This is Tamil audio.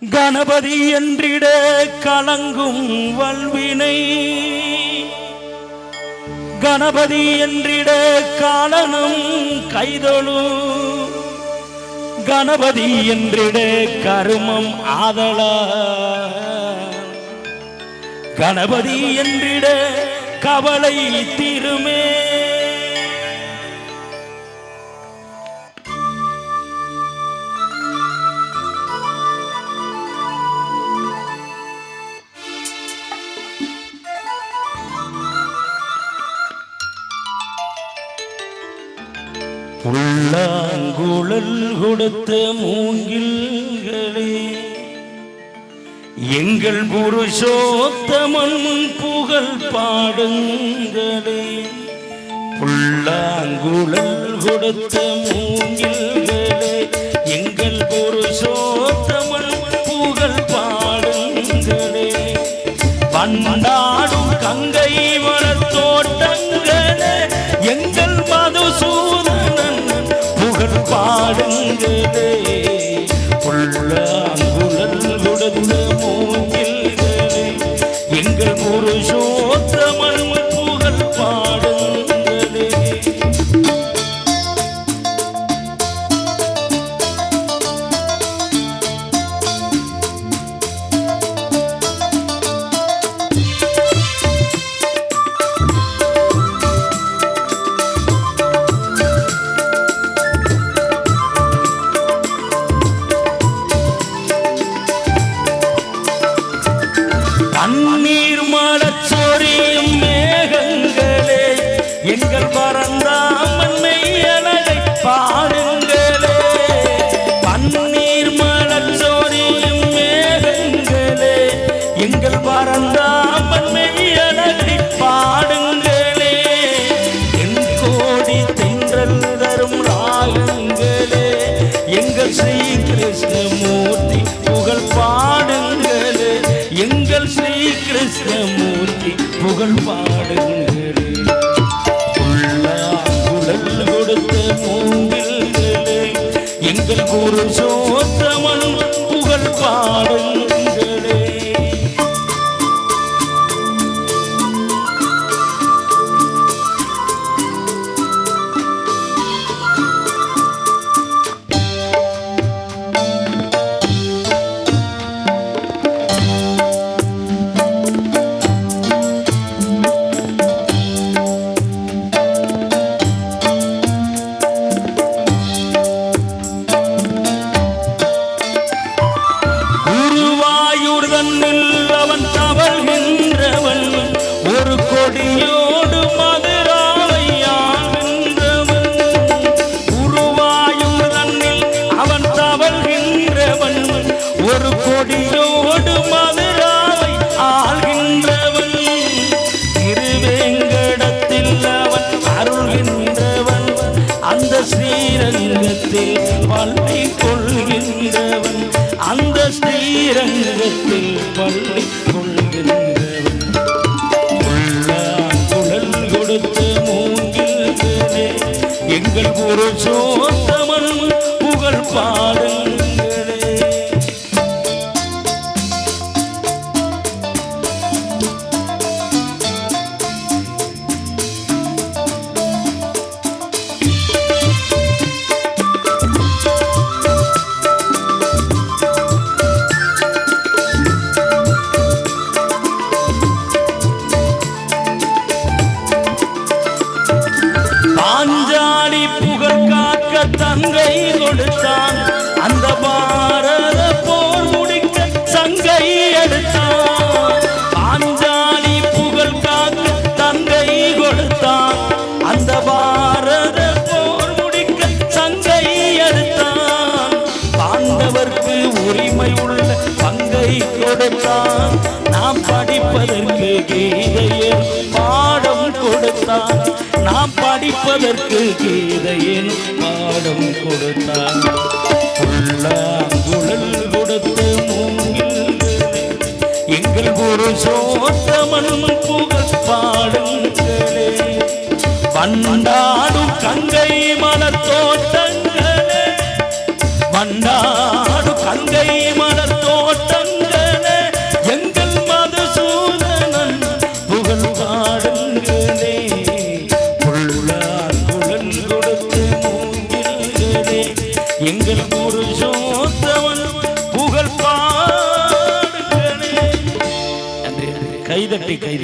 கணபதி என்றிட கலங்கும் வல்வினை கணபதி என்றிட காலனும் கைதொழு கணபதி என்றிட கருமம் ஆதள கணபதி என்றிட கவலை தீருமே புல்லாங்குழல் கொடுத்த மூங்கில்களே எங்கள் புருஷோத்தமன் புகழ் பாடுங்களே புல்லாங்குழல் கொடுத்த மூங்கில்களே எங்கள் புருஷோத்தமன் புகழ் பாடுங்களே பண்டாடும் கங்கை மலத்தோட்டங்களே எங்கள் மதுசூதனன் புகழ் பாடுங்களே புல்லாங்குழல் கொடுத்த மூங்கில்களே எங்கள் புருஷோத்தமன் புகழ் பாடுங்களே தண்ணீர் மலச்சொரியும் மேகங்களே எங்கள் பரந்தாமன்னை அழகை பாடுங்களே தண்ணீர் மலச்சொரியும் மேகங்களே எங்கள் பரந்தாமன்னை அழகை பாடுங்களே என் கோடி தென்றல் தரும் ராகங்களே எங்கள் ஸ்ரீ கிருஷ்ணமூர்த்தி புகழ் பாடுங்களே எங்கள் ஸ்ரீ கிருஷ்ணமூர்த்தி புகழ் பாடுங்களே புல்லாங்குழல் கொடுத்த மூங்கில்களே எங்கள் புருஷோத்தமன் புகழ் பாடுங்களே அவன் தவழ்கின்றவன் ஒரு கொடியோடு மதுராவை ஆகின்றவன் உருவாயும் தன்னில் அவன் தவழ்கின்றவன் ஒரு கொடியோடு மதுராவை ஆள்கின்றவன் திருவேங்கடத்தில் அவன் அருள்கின்றவன் அந்த ஸ்ரீரங்கத்தில் பள்ளி கொள்கின்றவன் அந்த ஸ்ரீரங்கத்தில் பள்ளி கொள்கின்றவன் புல்லாங்குழல் கொடுத்த மூங்கில்களே எங்கள் புருஷோத்தமன் புகழ் பாடுங்களே பாஞ்சாலி புகழ் காக்க தங்கை கொடுத்தான் அந்த பாரத போர் முடிக்க சங்கை எடுத்தான் பாஞ்சாலி புகழ் காக்க தங்கை கொடுத்தான் அந்த பாரத போர் முடிக்க சங்கை எடுத்தான் பாண்டவர்க்கு உரிமை உள்ள பங்கை கொடுத்தான் நாம் படிப்பதற்கு கீதையில் பாடம் கொடுத்தான் நாம் படிப்பதற்கு கீதையின் பாடம் கொடுத்தான் புல்லாங்குழல் கொடுத்த மூங்கில்களே எங்கள் புருஷோத்தமன் புகழ் பாடுங்களே பண்டாடும் கங்கை மலத்தோட்டங்களே பண்டாடும் கங்கை மலத்தோட்ட கைதட்டி கைதட்டி